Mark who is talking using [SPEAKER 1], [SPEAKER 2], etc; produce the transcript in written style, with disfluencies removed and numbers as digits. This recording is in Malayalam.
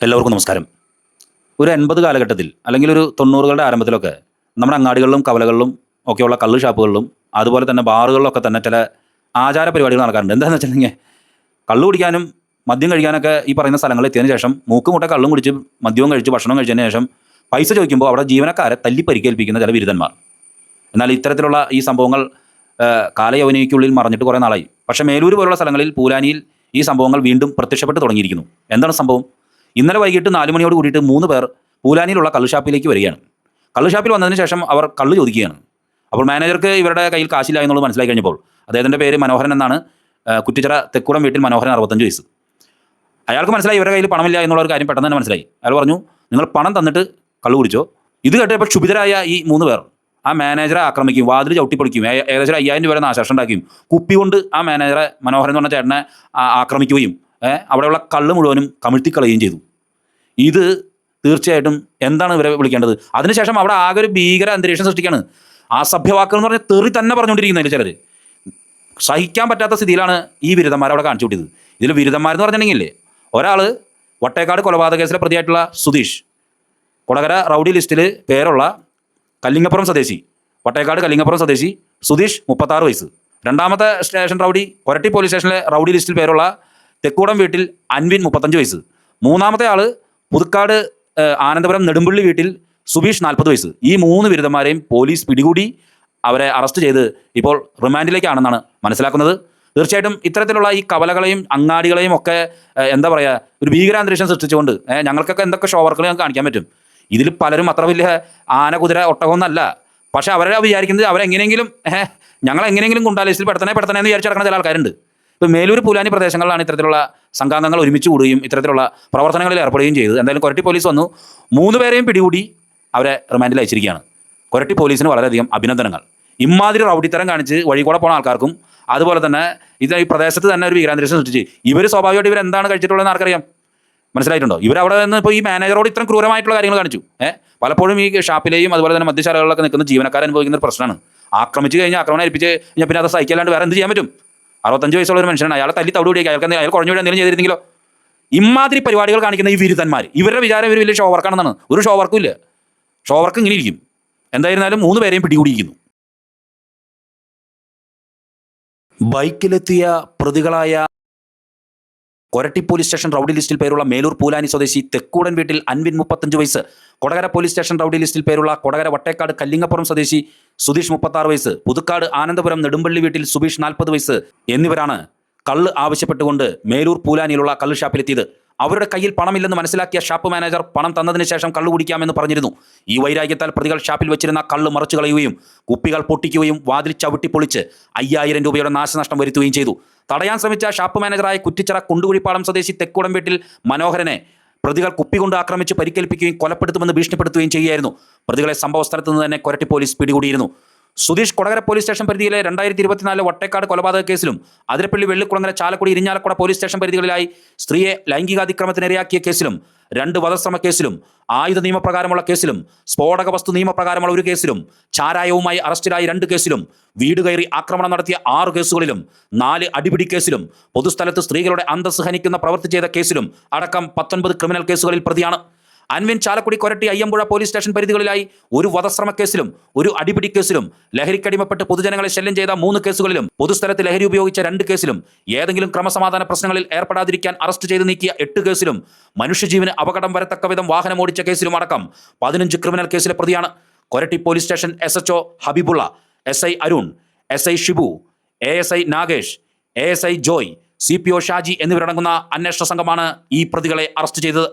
[SPEAKER 1] എല്ലാവർക്കും നമസ്കാരം. ഒരു 80 കാലഘട്ടത്തിൽ അല്ലെങ്കിൽ ഒരു 90കളുടെ ആരംഭത്തിലൊക്കെ നമ്മുടെ അങ്ങാടികളിലും കവലകളിലും ഒക്കെയുള്ള കള്ള് ഷാപ്പുകളിലും അതുപോലെ തന്നെ ബാറുകളിലൊക്കെ തന്നെ ചില ആചാര പരിപാടികൾ നടക്കാറുണ്ട്. എന്താണെന്ന് വെച്ചിട്ടുണ്ടെങ്കിൽ കള്ള് കുടിക്കാനും മദ്യം കഴിക്കാനൊക്കെ ഈ പറയുന്ന സ്ഥലങ്ങളിൽ എത്തിയതിന് ശേഷം മൂക്കുമുട്ട കള്ളും കുടിച്ച് മദ്യവും കഴിച്ച് ഭക്ഷണം കഴിച്ചതിന് ശേഷം പൈസ ചോദിക്കുമ്പോൾ അവിടെ ജീവനക്കാരെ തല്ലി പരിക്കേൽപ്പിക്കുന്ന ചില ബിരുദന്മാർ. എന്നാൽ ഇത്തരത്തിലുള്ള ഈ സംഭവങ്ങൾ കാലയവനിക്കുള്ളിൽ മറഞ്ഞിട്ട് കുറേ നാളായി. പക്ഷേ മേലൂർ പോലുള്ള സ്ഥലങ്ങളിൽ പൂലാനിയിൽ ഈ സംഭവങ്ങൾ വീണ്ടും പ്രത്യക്ഷപ്പെട്ട് തുടങ്ങിയിരിക്കുന്നു. എന്താണ് സംഭവം? ഇന്നലെ വൈകിട്ട് 4 മണിയോട് കൂടിയിട്ട് 3 പേർ പൂലാനിയിലുള്ള കള്ളുഷാപ്പിലേക്ക് വരികയാണ്. കള്ളുഷാപ്പിൽ വന്നതിന് ശേഷം അവർ കള്ള് ചോദിക്കുകയാണ്. അപ്പോൾ മാനേജർക്ക് ഇവരുടെ കയ്യിൽ കാശില്ല എന്നുള്ളത് മനസ്സിലായി കഴിഞ്ഞപ്പോൾ, അദ്ദേഹത്തിൻ്റെ പേര് മനോഹരൻ എന്നാണ്, കുറ്റിച്ചിറ തെക്കുടം വീട്ടിൽ മനോഹരൻ 65 വയസ്സ്. അയാൾക്ക് മനസ്സിലായി ഇവരുടെ കയ്യിൽ പണമില്ല എന്നുള്ള ഒരു കാര്യം പെട്ടെന്ന് തന്നെ മനസ്സിലായി. അയാൾ പറഞ്ഞു, നിങ്ങൾ പണം തന്നിട്ട് കള്ളു കുടിച്ചോ. ഇത് കേട്ടപ്പോൾ ക്ഷുഭിതരായ ഈ 3 പേർ ആ മാനേജറെ ആക്രമിക്കും, വാതിൽ ചവിട്ടിപ്പൊടിക്കും, ഏകദേശം 5000 രൂപ നാശനഷ്ടം ഉണ്ടാക്കിയും കുപ്പി കൊണ്ട് ആ മാനേജറെ, മനോഹരൻ എന്ന് പറഞ്ഞ ചേട്ടനെ ആക്രമിക്കുകയും അവിടെയുള്ള കള്ള് മുഴുവനും കമിഴ്ത്തിക്കളയുകയും ചെയ്തു. ഇത് തീർച്ചയായിട്ടും എന്താണ് ഇവരെ വിളിക്കേണ്ടത്? അതിനുശേഷം അവിടെ ആകെ ഒരു ഭീകര അന്തരീക്ഷം സൃഷ്ടിക്കുകയാണ്. ആ സഭ്യവാക്കുകൾ എന്ന് പറഞ്ഞാൽ തെറി തന്നെ പറഞ്ഞുകൊണ്ടിരിക്കുന്നതിൽ ചിലർ സഹിക്കാൻ പറ്റാത്ത സ്ഥിതിയിലാണ് ഈ ബിരുദന്മാർ അവിടെ കാണിച്ചു വിട്ടത്. ഇതിൽ ബിരുദന്മാരെന്ന് പറഞ്ഞിട്ടുണ്ടെങ്കിലേ, ഒരാൾ വട്ടേക്കാട് കൊലപാതക കേസിലെ പ്രതിയായിട്ടുള്ള സുധീഷ്, കൊടകര റൗഡി ലിസ്റ്റിൽ പേരുള്ള കല്ലിങ്ങപ്പുറം സ്വദേശി, വട്ടേക്കാട് കല്ലിങ്ങപ്പുറം സ്വദേശി സുധീഷ് 36 വയസ്സ്. രണ്ടാമത്തെ സ്റ്റേഷൻ റൗഡി, കൊരട്ടി പോലീസ് സ്റ്റേഷനിലെ റൗഡി ലിസ്റ്റിൽ പേരുള്ള തെക്കൂടം വീട്ടിൽ അൻവിൻ 35 വയസ്സ്. മൂന്നാമത്തെ ആൾ പുതുക്കാട് ആനന്ദപുരം നെടുമ്പള്ളി വീട്ടിൽ സുബീഷ് 40 വയസ്സ്. ഈ 3 ബിരുദന്മാരെയും പോലീസ് പിടികൂടി അവരെ അറസ്റ്റ് ചെയ്ത് ഇപ്പോൾ റിമാൻഡിലേക്കാണെന്നാണ് മനസ്സിലാക്കുന്നത്. തീർച്ചയായിട്ടും ഇത്തരത്തിലുള്ള ഈ കവലകളെയും അങ്ങാടികളെയും ഒക്കെ എന്താ പറയുക, ഒരു ഭീകരാന്തരീക്ഷം സൃഷ്ടിച്ചുകൊണ്ട് ഞങ്ങൾക്കൊക്കെ എന്തൊക്കെ ഷോ വർക്കുകൾ ഞങ്ങൾക്ക് കാണിക്കാൻ പറ്റും. ഇതിൽ പലരും അത്ര വലിയ ആന കുതിര ഒട്ടകമൊന്നല്ല. പക്ഷേ അവരെ വിചാരിക്കുന്നത് അവരെങ്ങനെയെങ്കിലും ഞങ്ങളെങ്ങനെയെങ്കിലും ഗുണ്ടാലിസ്റ്റിൽ പെടുത്തണേ എന്ന് വിചാരിച്ച് നടക്കുന്ന ചില ആൾക്കാരുണ്ട്. ഇപ്പോൾ മേലൂർ പൂലാനി പ്രദേശങ്ങളിലാണ് ഇത്തരത്തിലുള്ള സംഘാംഗങ്ങൾ ഒരുമിച്ച് കൂടുകയും ഇത്തരത്തിലുള്ള പ്രവർത്തനങ്ങളിൽ ഏർപ്പെടുകയും ചെയ്തത്. എന്തായാലും കൊരട്ടി പോലീസ് വന്നു, 3 പേരെയും പിടികൂടി അവരെ റിമാൻഡിൽ അയച്ചിരിക്കുകയാണ്. കൊരട്ടി പോലീസിന് വളരെയധികം അഭിനന്ദനങ്ങൾ. ഇമാതിരി റൗഡിത്തരം കാണിച്ച് വഴി കൂടെ പോകുന്ന ആൾക്കാർക്കും അതുപോലെ തന്നെ ഈ പ്രദേശത്ത് തന്നെ ഒരു ഭീകരാന്തരീക്ഷം സൃഷ്ടിച്ച് ഇവർ സ്വാഭാവികമായിട്ട് ഇവരെന്താണ് കഴിച്ചിട്ടുള്ളതെന്ന് ആർക്കറിയാം? മനസ്സിലായിട്ടുണ്ടോ? ഇവരവിടെ നിന്ന് ഇപ്പോൾ ഈ മാനേജറോട് ഇത്രയും ക്രൂരമായിട്ടുള്ള കാര്യങ്ങൾ കാണിച്ചു. പലപ്പോഴും ഈ ഷാപ്പിലെയും അതുപോലെ തന്നെ മദ്യശാലകളിലൊക്കെ നിൽക്കുന്ന ജീവനക്കാർ അനുഭവിക്കുന്ന ഒരു പ്രശ്നമാണ്. ആക്രമിച്ച് കഴിഞ്ഞാൽ, ആക്രമണം ഏൽപ്പിച്ച് കഴിഞ്ഞാൽ പിന്നെ അത് സഹിക്കല്ലാണ്ട് വേറെ എന്ത് ചെയ്യാൻ പറ്റും? 65 വയസ്സുള്ള ഒരു മനുഷ്യനാണ്, അയാളെ തല്ലി തവിടുകൂടിയൊക്കെ അയാൾ കുറഞ്ഞു എന്തെങ്കിലും ചെയ്തിരുന്നെങ്കിലോ? ഇമാതിരി പരിപാടികൾ കാണിക്കുന്ന ഈ ബിരുദന്മാർ, ഇവരുടെ വിചാരം ഇവർ വലിയ ഷോ വർക്കാണെന്നാണ്. ഒരു ഷോ വർക്കും ഇല്ല. ഷോ വർക്ക് ഇങ്ങനെ ഇരിക്കും. എന്തായിരുന്നാലും 3 പേരെയും പിടികൂടിയിരിക്കുന്നു. ബൈക്കിലെത്തിയ പ്രതികളായ കൊരട്ടി പോലീസ് സ്റ്റേഷൻ റൗഡി ലിസ്റ്റിൽ പേരുള്ള മേലൂർ പൂലാനി സ്വദേശി തെക്കൂടൻ വീട്ടിൽ അൻവിൻ 35 വയസ്സ്, കൊടകര പോലീസ് സ്റ്റേഷൻ റൗഡി ലിസ്റ്റിൽ പേരുള്ള കൊടകര വട്ടേക്കാട് കല്ലിങ്ങപ്പുറം സ്വദേശി സുധീഷ് 36 വയസ്സ്, പുതുക്കാട് ആനന്ദപുരം നെടുമ്പള്ളി വീട്ടിൽ സുബീഷ് 40 വയസ്സ് എന്നിവരാണ് കള്ള് ആവശ്യപ്പെട്ടുകൊണ്ട് മേലൂർ പൂലാനിയിലുള്ള കള്ള് ഷാപ്പിലെത്തിയത്. അവരുടെ കയ്യിൽ പണമില്ലെന്ന് മനസ്സിലാക്കിയ ഷാപ്പ് മാനേജർ പണം തന്നതിന് ശേഷം കള്ളു കുടിക്കാമെന്ന് പറഞ്ഞിരുന്നു. ഈ വൈരാഗ്യത്താൽ പ്രതികൾ ഷാപ്പിൽ വെച്ചിരുന്ന കള്ള് മറിച്ചു കളയുകയും കുപ്പികൾ പൊട്ടിക്കുകയും വാതിൽ ചവിട്ടി പൊളിച്ച് 5000 രൂപയുടെ നാശനഷ്ടം വരുത്തുകയും ചെയ്തു. തടയാൻ ശ്രമിച്ച ഷാപ്പ് മാനേജറായ കുറ്റിച്ചിറ കുണ്ടുകുഴിപ്പാടം സ്വദേശി തെക്കുടം വീട്ടിൽ മനോഹരനെ പ്രതികൾ കുപ്പി കൊണ്ട് ആക്രമിച്ച് പരിക്കേൽപ്പിക്കുകയും കൊലപ്പെടുത്തുമെന്ന് ഭീഷണിപ്പെടുത്തുകയും ചെയ്യുകയായിരുന്നു. പ്രതികളെ സംഭവ സ്ഥലത്ത് നിന്ന് തന്നെ കൊരട്ടി പോലീസ് പിടികൂടിയിരുന്നു. സുധീഷ് കൊടകര പോലീസ് സ്റ്റേഷൻ പരിധിയിലെ 2024 വട്ടേക്കാട് കൊലപാതക കേസിലും അതിരപ്പള്ളി വെള്ളിക്കുളങ്ങര ചാലക്കുടി ഇരിഞ്ഞാലക്കുട പോലീസ് സ്റ്റേഷൻ പരിധികളിലായി സ്ത്രീയെ ലൈംഗികാതിക്രമത്തിനിരയാക്കിയ കേസിലും 2 വധശ്രമ കേസിലും ആയുധ നിയമപ്രകാരമുള്ള കേസിലും സ്ഫോടക വസ്തു നിയമപ്രകാരമുള്ള 1 കേസിലും ചാരായവുമായി അറസ്റ്റിലായി 2 കേസിലും വീട് കയറി ആക്രമണം നടത്തിയ 6 കേസുകളിലും 4 അടിപിടി കേസിലും പൊതുസ്ഥലത്ത് സ്ത്രീകളുടെ അന്തസ്സ് ഹനിക്കുന്ന പ്രവൃത്തി ചെയ്ത കേസിലും അടക്കം 19 ക്രിമിനൽ കേസുകളിൽ പ്രതിയാണ്. അൻവിൻ ചാലക്കുടി കൊരട്ടി അയ്യമ്പുഴ പോലീസ് സ്റ്റേഷൻ പരിധികളിലായി 1 വധശ്രമ കേസിലും 1 അടിപിടി കേസിലും ലഹരിക്കടിമപ്പെട്ട് പൊതുജനങ്ങളെ ശല്യം ചെയ്ത 3 കേസുകളിലും പൊതുസ്ഥലത്ത് ലഹരി ഉപയോഗിച്ച 2 കേസിലും ഏതെങ്കിലും ക്രമസമാധാന പ്രശ്നങ്ങളിൽ ഏർപ്പെടാതിരിക്കാൻ അറസ്റ്റ് ചെയ്ത് നീക്കിയ 8 കേസിലും മനുഷ്യജീവന് അപകടം വരത്തക്ക വിധം വാഹനമോടിച്ച കേസിലും അടക്കം 15 ക്രിമിനൽ കേസിലെ പ്രതിയാണ്. കൊരട്ടി പോലീസ് സ്റ്റേഷൻ SHO ഹബീബുള്ള, SI Arun, SI Shibu, ASI Nagesh, ASI Joy, CPO Shaji എന്നിവരടങ്ങുന്ന അന്വേഷണ സംഘമാണ് ഈ പ്രതികളെ അറസ്റ്റ് ചെയ്തത്.